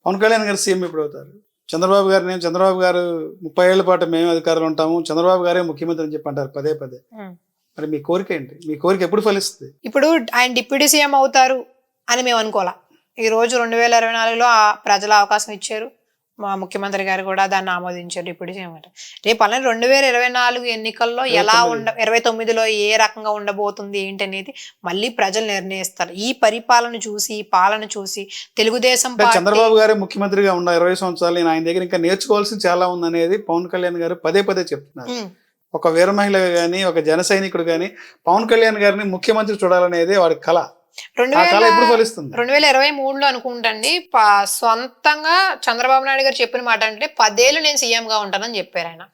పవన్ కళ్యాణ్ గారు సీఎం ఎప్పుడు అవుతారు? చంద్రబాబు గారు 30 ఏళ్ల పాటు మేము అధికారంలో ఉంటాము, చంద్రబాబు గారే ముఖ్యమంత్రి అని చెప్పి అంటారు పదే పదే. మరి మీ కోరిక ఏంటి? మీ కోరిక ఎప్పుడు ఫలిస్తుంది? ఇప్పుడు ఆయన డిప్యూటీ సీఎం అవుతారు అని మేము అనుకోవాలా. ఈ రోజు 2024లో ప్రజల అవకాశం ఇచ్చారు. మా ముఖ్యమంత్రి గారు కూడా దాన్ని ఆమోదించారు డిప్యూటీ సీఎం అంటే. రేపు అలానే 2024 ఎన్నికల్లో ఎలా 29లో ఏ రకంగా ఉండబోతుంది ఏంటనేది మళ్ళీ ప్రజలు నిర్ణయిస్తారు. ఈ పరిపాలన చూసి, ఈ పాలన చూసి తెలుగుదేశం పార్టీ చంద్రబాబు గారే ముఖ్యమంత్రిగా ఉన్న 20 సంవత్సరాలు నేను ఆయన దగ్గర ఇంకా నేర్చుకోవాల్సింది చాలా ఉందనేది పవన్ కళ్యాణ్ గారు పదే పదే చెప్తున్నారు. ఒక వీర మహిళ గాని, ఒక జన సైనికుడు గాని పవన్ కళ్యాణ్ గారిని ముఖ్యమంత్రి చూడాలనేది వాడి కళ. 2023లో అనుకుంటండి సొంతంగా చంద్రబాబు నాయుడు గారు చెప్పిన మాట అంటే 10 ఏళ్ళు నేను సీఎం గా ఉంటానని చెప్పారు.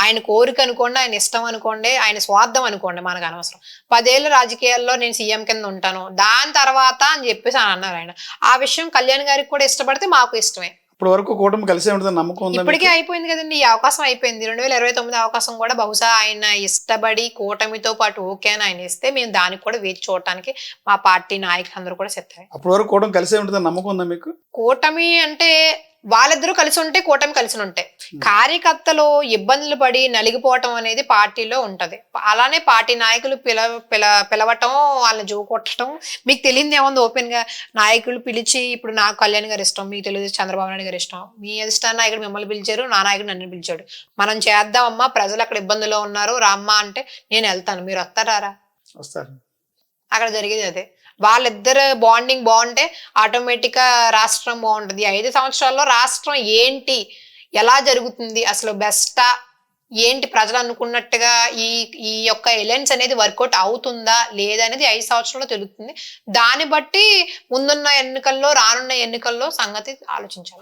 ఆయన కోరిక అనుకోండి, ఆయన ఇష్టం అనుకోండి, ఆయన స్వార్థం అనుకోండి, మనకు అనవసరం. 10 ఏళ్ళు రాజకీయాల్లో నేను సీఎం కింద ఉంటాను, దాని తర్వాత అని చెప్పేసి అన్నారు ఆయన. ఆ విషయం కళ్యాణ్ గారికి కూడా ఇష్టపడితే మాకు ఇష్టమే. ఇప్పుడు వరకు కూటమి కలిసే ఉంటుందని నమ్మకం ఉందా? ఇప్పటికే అయిపోయింది కదండి, ఈ అవకాశం అయిపోయింది. 2029 అవకాశం కూడా బహుశా ఆయన ఇష్టపడి కూటమితో పాటు ఓకే అని ఆయన ఇస్తే మేము దానికి కూడా వేచి చూడటానికి మా పార్టీ నాయకులందరూ కూడా సిద్ధమే. అప్పటి వరకు కూటమి కలిసే ఉంటుందని నమ్మకం ఉందా మీకు? కూటమి అంటే వాళ్ళిద్దరూ కలిసి ఉంటే కూటమి కలిసి ఉంటాయి. కార్యకర్తలు ఇబ్బందులు పడి నలిగిపోవటం అనేది పార్టీలో ఉంటది. అలానే పార్టీ నాయకులు పిలవటం, వాళ్ళని జో కొట్టడం, మీకు తెలియదు ఏముంది. ఓపెన్ గా నాయకులు పిలిచి, ఇప్పుడు నాకు కళ్యాణ్ గారు ఇష్టం, మీకు తెలియదు చంద్రబాబు నాయుడు గారు ఇష్టం, మీ అధిష్టాన నాయకుడు మిమ్మల్ని పిలిచారు, నా నాయకుడు నన్ను పిలిచాడు, మనం చేద్దామమ్మా, ప్రజలు అక్కడ ఇబ్బందులో ఉన్నారు, రామ్మా అంటే నేను వెళ్తాను, మీరు వస్తారా? వస్తారు. అక్కడ జరిగేది అదే. వాళ్ళిద్దరు బాండింగ్ బాగుంటే ఆటోమేటిక్ గా రాష్ట్రం బాగుంటది. 5 సంవత్సరాల్లో రాష్ట్రం ఏంటి, ఎలా జరుగుతుంది, అసలు బెస్టా ఏంటి, ప్రజలు అనుకున్నట్టుగా ఈ ఈ యొక్క ఎలయన్స్ అనేది వర్కౌట్ అవుతుందా లేదా అనేది 5 సంవత్సరాల్లో తెలుస్తుంది. దాన్ని బట్టి ముందున్న ఎన్నికల్లో, రానున్న ఎన్నికల్లో సంగతి ఆలోచించాలి.